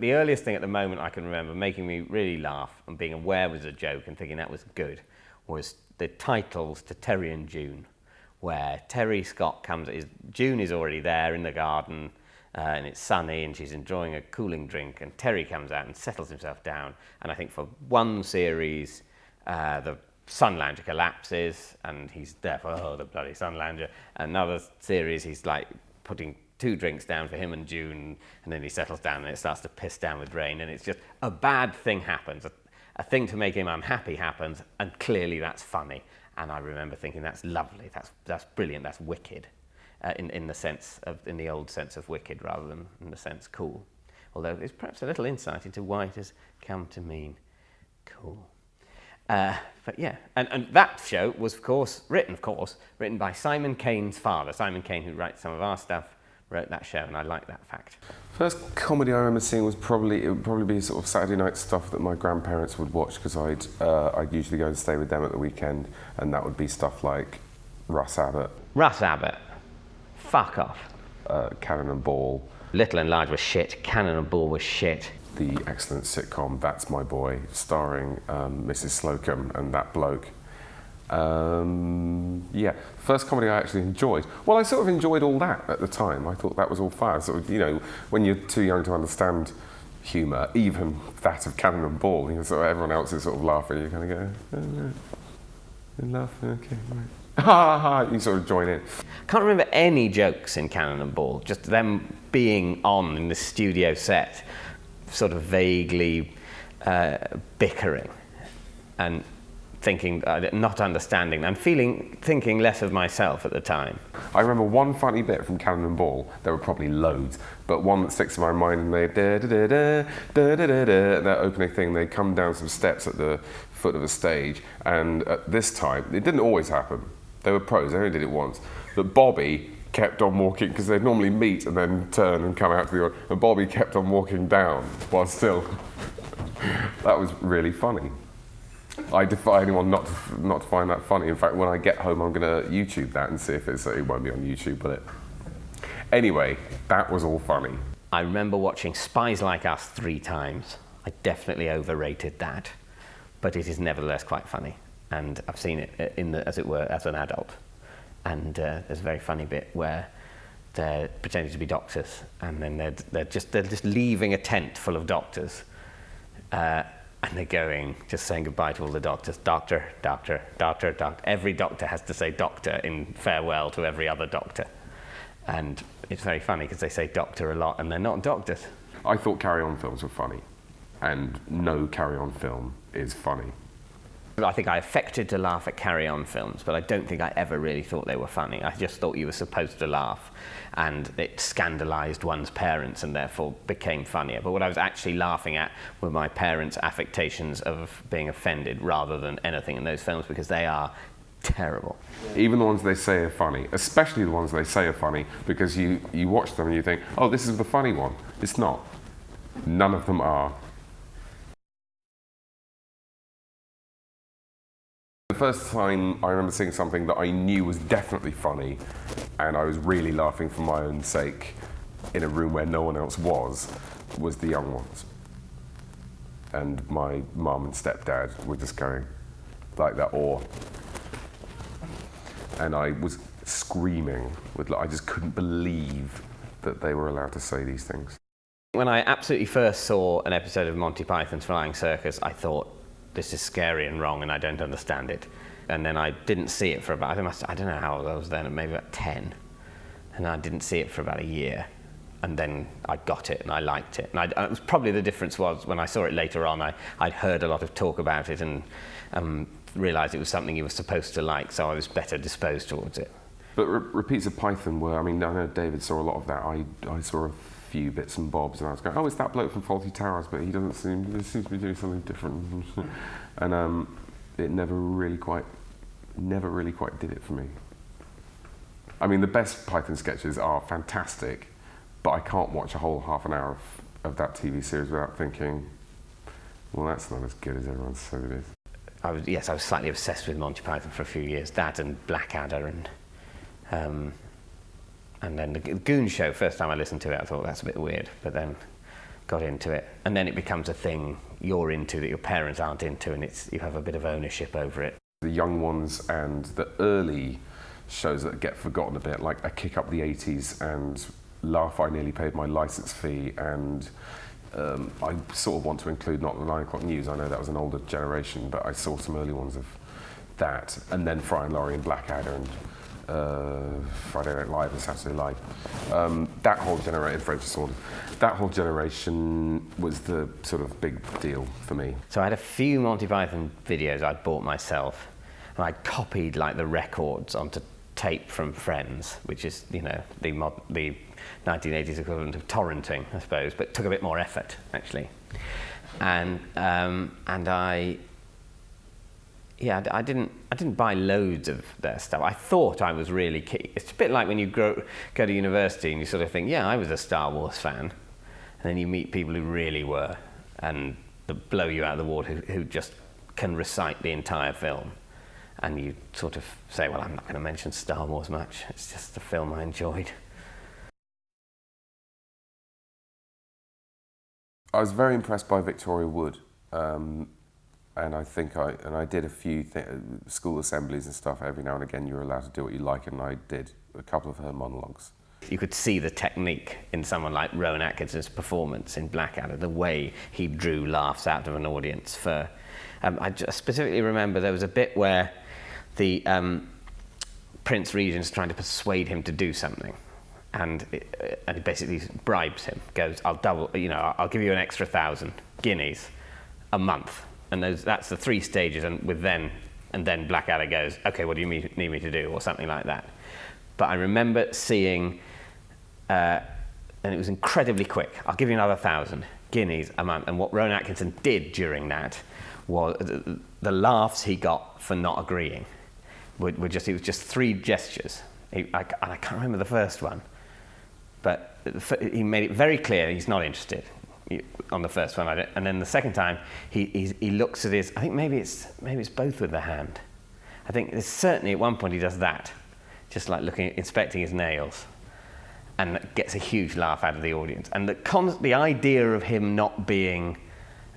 The earliest thing at the moment I can remember making me really laugh and being aware was a joke and thinking that was good was the titles to Terry and June, where Terry Scott comes, June is already there in the garden and it's sunny and she's enjoying a cooling drink, and Terry comes out and settles himself down, and I think for one series the sun lounger collapses and he's there for, oh, the bloody sun lounger. Another series he's like putting 2 drinks down for him and June, and then he settles down and it starts to piss down with rain, and it's just a bad thing happens. A thing to make him unhappy happens, and clearly that's funny. And I remember thinking, that's lovely, that's brilliant, that's wicked, in the old sense of wicked rather than in the sense cool. Although there's perhaps a little insight into why it has come to mean cool. But yeah, and that show was, of course, written by Simon Cane's father. Simon Cane, who writes some of our stuff, wrote that show, and I like that fact. First comedy I remember seeing was it would probably be sort of Saturday night stuff that my grandparents would watch, because I'd usually go and stay with them at the weekend, and that would be stuff like Russ Abbott. Russ Abbott. Fuck off. Cannon and Ball. Little and Large was shit. Cannon and Ball was shit. The excellent sitcom That's My Boy, starring Mrs. Slocum and that bloke. Yeah, first comedy I actually enjoyed. Well, I sort of enjoyed all that at the time. I thought that was all fine. Sort of, you know, when you're too young to understand humour, even that of Cannon and Ball, you know, sort of everyone else is sort of laughing, you kind of go, oh, no. You're laughing, okay, right. Ha ha ha, you sort of join in. Can't remember any jokes in Cannon and Ball, just them being on in the studio set, sort of vaguely bickering and thinking, not understanding, and thinking less of myself at the time. I remember one funny bit from Cannon and Ball. There were probably loads, but one that sticks in my mind, and they that opening thing, they come down some steps at the foot of a stage, and at this time, it didn't always happen. They were pros, they only did it once, but Bobby kept on walking, because they'd normally meet and then turn and come out to the audience, and Bobby kept on walking down while still. That was really funny. I defy anyone not to find that funny. In fact, when I get home, I'm going to YouTube that and see if it won't be on YouTube, will it? Anyway, that was all funny. I remember watching Spies Like Us 3 times. I definitely overrated that, but it is nevertheless quite funny. And I've seen it as it were, as an adult. And there's a very funny bit where they're pretending to be doctors, and then they're just leaving a tent full of doctors. And they're just saying goodbye to all the doctors. Doctor, doctor, doctor, doctor. Every doctor has to say doctor in farewell to every other doctor. And it's very funny because they say doctor a lot and they're not doctors. I thought carry-on films were funny, and no carry-on film is funny. I think I affected to laugh at carry-on films, but I don't think I ever really thought they were funny. I just thought you were supposed to laugh, and it scandalised one's parents and therefore became funnier. But what I was actually laughing at were my parents' affectations of being offended rather than anything in those films, because they are terrible. Even the ones they say are funny, especially the ones they say are funny, because you watch them and you think, oh, this is the funny one. It's not. None of them are. The first time I remember seeing something that I knew was definitely funny, and I was really laughing for my own sake in a room where no one else was The Young Ones. And my mum and stepdad were just going like that, and I was screaming. I just couldn't believe that they were allowed to say these things. When I absolutely first saw an episode of Monty Python's Flying Circus, I thought, this is scary and wrong and I don't understand it. And then I didn't see it for about, I don't know how old I was then, maybe about 10. And I didn't see it for about a year. And then I got it and I liked it. And it was probably the difference was when I saw it later on, I'd heard a lot of talk about it and realised it was something you were supposed to like, so I was better disposed towards it. But repeats of Python were, I mean, I know David saw a lot of that. I saw a few bits and bobs, and I was going, oh, it's that bloke from Fawlty Towers, but he seems to be doing something different. And it never really quite did it for me. I mean, the best Python sketches are fantastic, but I can't watch a whole half an hour of that TV series without thinking, well, that's not as good as everyone said it is. I was slightly obsessed with Monty Python for a few years. That and Blackadder and then the Goon Show. First time I listened to it, I thought that's a bit weird. But then got into it. And then it becomes a thing you're into that your parents aren't into, and you have a bit of ownership over it. The young ones and the early shows that get forgotten a bit, like I Kick Up the 80s and Laugh, I Nearly Paid My Licence Fee, and I sort of want to include Not the 9 O'Clock News. I know that was an older generation, but I saw some early ones of that. And then Fry and Laurie and Blackadder and Friday Night Live and Saturday Live. That whole generation, that whole generation was the sort of big deal for me. So I had a few Monty Python videos I'd bought myself, and I copied like the records onto tape from friends, which is, you know, the 1980s equivalent of torrenting, I suppose, but took a bit more effort actually. And I didn't buy loads of their stuff. I thought I was really keen. It's a bit like when you go to university and you sort of think, yeah, I was a Star Wars fan, and then you meet people who really were, and they blow you out of the water, who just can recite the entire film. And you sort of say, well, I'm not going to mention Star Wars much. It's just the film I enjoyed. I was very impressed by Victoria Wood, and I think I did a few school assemblies and stuff. Every now and again, you're allowed to do what you like, and I did a couple of her monologues. You could see the technique in someone like Rowan Atkinson's performance in Blackadder, the way he drew laughs out of an audience. I just specifically remember there was a bit where the Prince Regent's trying to persuade him to do something, and he basically bribes him. Goes, I'll give you an extra 1,000 guineas a month, and that's the 3 stages. And then Blackadder goes, okay, what do you need me to do, or something like that. But I remember seeing, and it was incredibly quick. I'll give you another 1,000 guineas a month. And what Rowan Atkinson did during that was the laughs he got for not agreeing. It was just 3 gestures. I can't remember the first one, but he made it very clear he's not interested on the first one. And then the second time, he looks at his. I think maybe it's both with the hand. I think there's certainly at one point he does that, just like inspecting his nails, and gets a huge laugh out of the audience. And the idea of him not wanting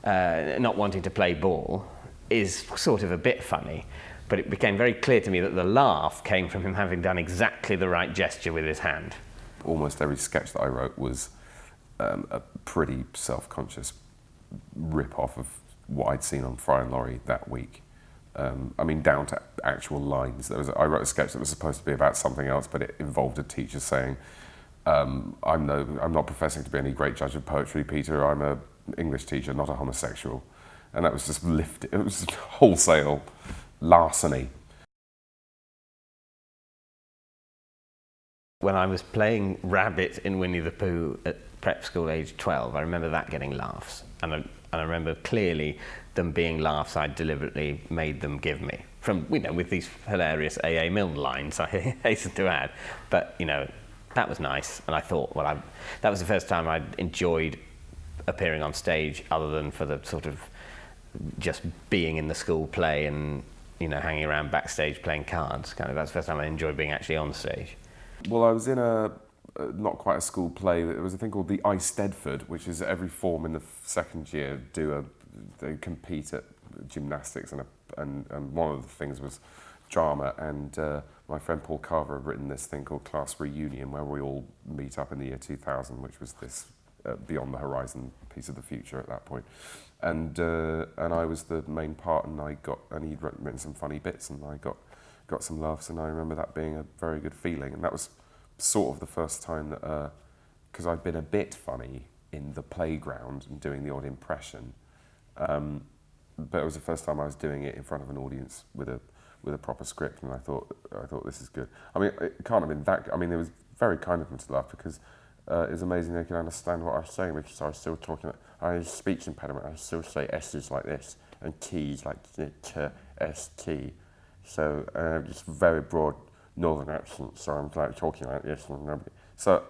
to play ball is sort of a bit funny. But it became very clear to me that the laugh came from him having done exactly the right gesture with his hand. Almost every sketch that I wrote was a pretty self-conscious rip-off of what I'd seen on Fry and Laurie that week. I mean, down to actual lines. I wrote a sketch that was supposed to be about something else, but it involved a teacher saying, I'm not professing to be any great judge of poetry, Peter. I'm an English teacher, not a homosexual. And that was just lifted. It was just wholesale larceny. When I was playing Rabbit in Winnie the Pooh at prep school age 12, I remember that getting laughs. And I remember clearly them being laughs I deliberately made them give me. With these hilarious A.A. Milne lines, I hasten to add. But, that was nice. And I thought, that was the first time I'd enjoyed appearing on stage, other than for the sort of just being in the school play and, hanging around backstage playing cards. That's the first time I enjoyed being actually on stage. Well, I was in not quite a school play. There was a thing called the Eisteddfod, which is every form in the second year they compete at gymnastics, and one of the things was drama. And my friend Paul Carver had written this thing called Class Reunion, where we all meet up in the year 2000, which was this beyond the horizon piece of the future at that point. And I was the main part, and he'd written some funny bits, and I got some laughs, and I remember that being a very good feeling. And that was sort of the first time that, because I'd been a bit funny in the playground and doing the odd impression, but it was the first time I was doing it in front of an audience with a proper script, and I thought this is good. I mean, it can't have been that. I mean, it was very kind of them to laugh, because it's amazing they could understand what I was saying, because I was still talking. I had a speech impediment. I still say S's like this and T's like T, S, T. So just very broad northern accent. So I'm like talking like this, and nobody. So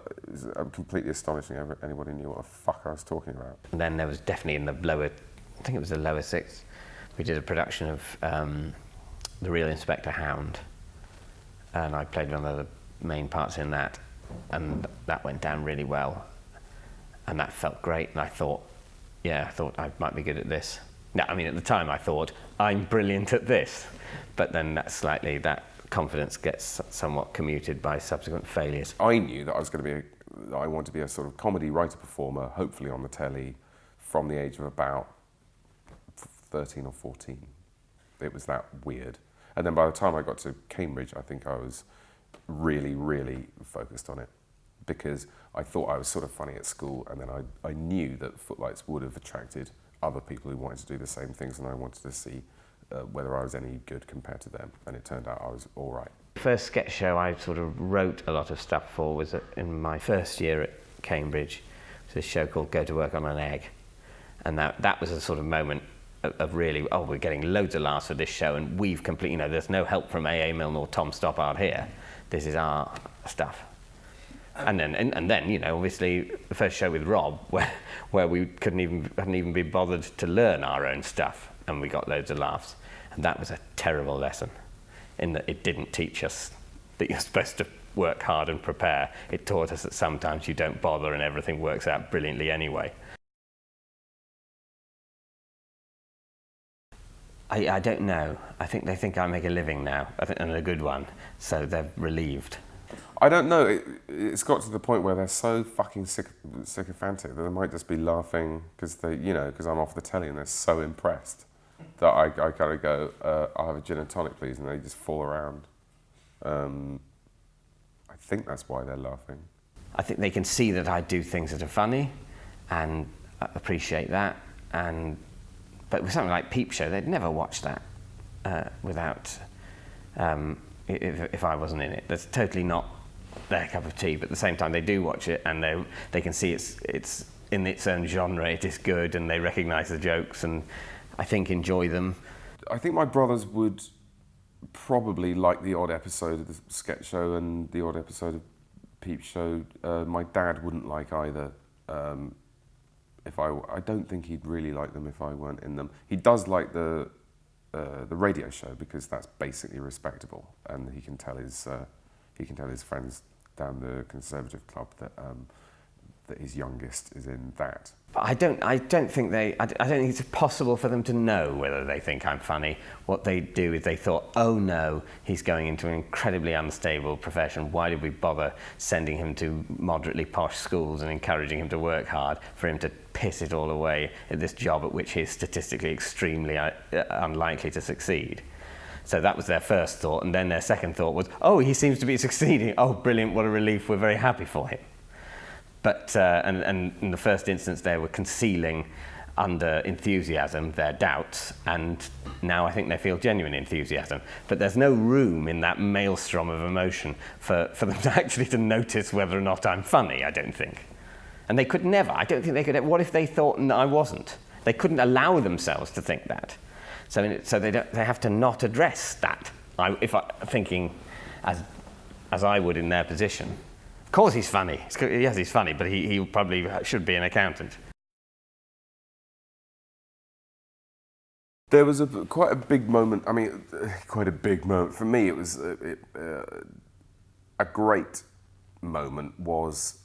I'm completely astonishing. Anybody knew what the fuck I was talking about. And then there was definitely in the lower, I think it was the lower sixth, we did a production of The Real Inspector Hound, and I played one of the main parts in that, and that went down really well. And that felt great, and I thought I might be good at this. Now, I mean, at the time I thought, I'm brilliant at this. But then that confidence gets somewhat commuted by subsequent failures. I knew that I wanted to be a sort of comedy writer-performer, hopefully on the telly, from the age of about 13 or 14. It was that weird. And then by the time I got to Cambridge, I think I was really, really focused on it, because I thought I was sort of funny at school, and then I knew that Footlights would have attracted other people who wanted to do the same things, and I wanted to see whether I was any good compared to them, and it turned out I was all right. The first sketch show I sort of wrote a lot of stuff for was in my first year at Cambridge. It was this show called Go to Work on an Egg, and that was a sort of moment of really, we're getting loads of laughs for this show, and we've completely, there's no help from A.A. Milne or Tom Stoppard here. This is our stuff. And then, obviously the first show with Rob, where we hadn't even been bothered to learn our own stuff, and we got loads of laughs. And that was a terrible lesson, in that it didn't teach us that you're supposed to work hard and prepare. It taught us that sometimes you don't bother and everything works out brilliantly anyway. I don't know. I think they think I make a living now, and a good one, so they're relieved. I don't know. It's got to the point where they're so fucking sycophantic that they might just be laughing because I'm off the telly, and they're so impressed that I kind of go, I'll have a gin and tonic, please, and they just fall around. I think that's why they're laughing. I think they can see that I do things that are funny, and appreciate that. But with something like Peep Show, they'd never watch that without if I wasn't in it. That's totally not their cup of tea, but at the same time they do watch it, and they can see it's in its own genre, it is good, and they recognise the jokes, and I think enjoy them. I think my brothers would probably like the odd episode of the sketch show and the odd episode of Peep Show. My dad wouldn't like either. I don't think he'd really like them if I weren't in them. He does like the radio show, because that's basically respectable, and he can tell his friends down the Conservative Club that his youngest is in that. But I don't think it's possible for them to know whether they think I'm funny. What they do is they thought, oh no, he's going into an incredibly unstable profession. Why did we bother sending him to moderately posh schools and encouraging him to work hard for him to piss it all away at this job at which he's statistically extremely unlikely to succeed? So that was their first thought, and then their second thought was, oh, he seems to be succeeding. Oh, brilliant, what a relief, we're very happy for him. But and in the first instance, they were concealing under enthusiasm their doubts, and now I think they feel genuine enthusiasm. But there's no room in that maelstrom of emotion for them to actually to notice whether or not I'm funny, I don't think. And they could never. I don't think they could. What if they thought I wasn't? They couldn't allow themselves to think that. So they have to not address that. Thinking as I would in their position. Of course he's funny. Yes, he's funny, but he probably should be an accountant. There was quite a big moment. I mean, quite a big moment for me. It was a great moment. Was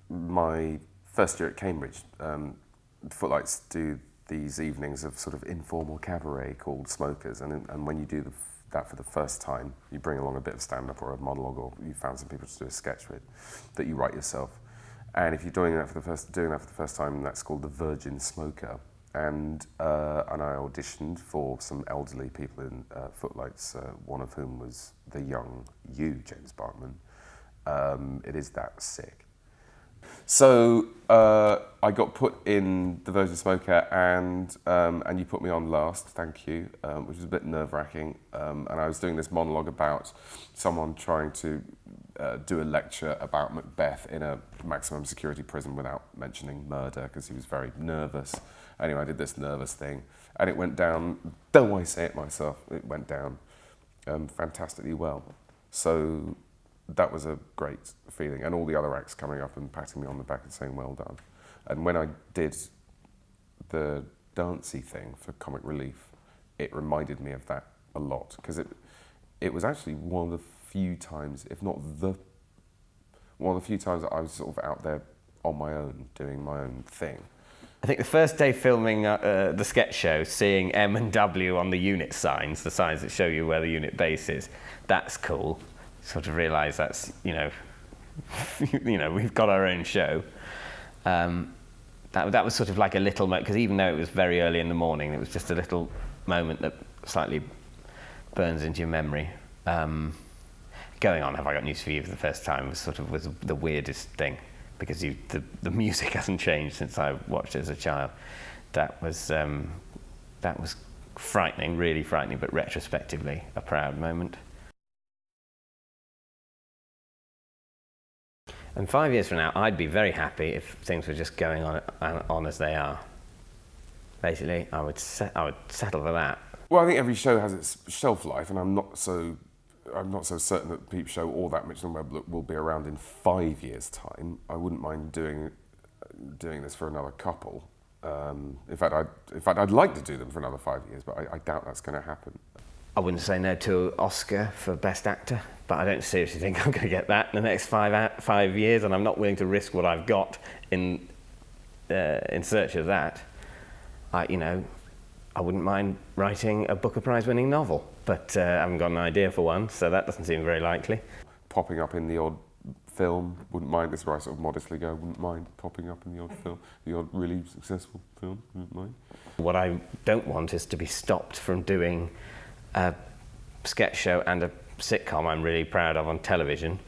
my first year at Cambridge. Footlights do these evenings of sort of informal cabaret called Smokers, and when you do that for the first time, you bring along a bit of stand-up or a monologue, or you found some people to do a sketch with that you write yourself. And if you're doing that for the first time, that's called the Virgin Smoker. And I auditioned for some elderly people in Footlights, one of whom was the young James Barkman. It is that sick. So I got put in the Virgin Smoker, and you put me on last, thank you, which was a bit nerve-wracking. And I was doing this monologue about someone trying to do a lecture about Macbeth in a maximum security prison without mentioning murder, because he was very nervous. Anyway, I did this nervous thing, and it went down, though I say it myself, it went down fantastically well. So that was a great feeling, and all the other acts coming up and patting me on the back and saying well done. And when I did the dancey thing for Comic Relief, it reminded me of that a lot, because it was actually one of the few times, if not one of the few times that I was sort of out there on my own, doing my own thing. I think the first day filming the sketch show, seeing M and W on the unit signs, the signs that show you where the unit base is, that's cool. Sort of realise that's, you know, we've got our own show. That was sort of like a little moment, because even though it was very early in the morning, it was just a little moment that slightly burns into your memory. Going on Have I Got News for You for the first time was the weirdest thing, because the music hasn't changed since I watched it as a child. That was frightening, really frightening, but retrospectively a proud moment. And 5 years from now, I'd be very happy if things were just going on as they are. Basically, I would settle for that. Well, I think every show has its shelf life, and I'm not so certain that Peep Show or That Mitchell and Webb will be around in 5 years' time. I wouldn't mind doing this for another couple. In fact, I'd like to do them for another 5 years, but I doubt that's going to happen. I wouldn't say no to Oscar for Best Actor, but I don't seriously think I'm going to get that in the next 5 years, and I'm not willing to risk what I've got in search of that. I wouldn't mind writing a Booker Prize-winning novel, but I haven't got an idea for one, so that doesn't seem very likely. Popping up in the odd film, wouldn't mind. This is where I sort of modestly go, wouldn't mind popping up in the odd film, the odd really successful film, wouldn't mind. What I don't want is to be stopped from doing a sketch show and a sitcom I'm really proud of on television.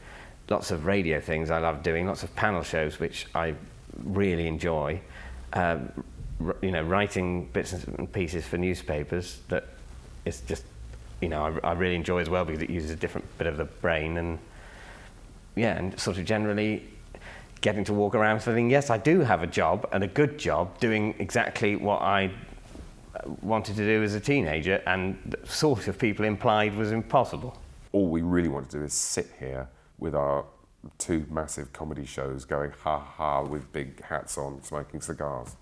Lots of radio things I love doing, lots of panel shows which I really enjoy. Writing bits and pieces for newspapers that is just, I really enjoy as well, because it uses a different bit of the brain, and sort of generally getting to walk around feeling, yes, I do have a job, and a good job, doing exactly what I wanted to do as a teenager, and the sort of people implied was impossible. All we really want to do is sit here with our 2 massive comedy shows going ha ha with big hats on, smoking cigars.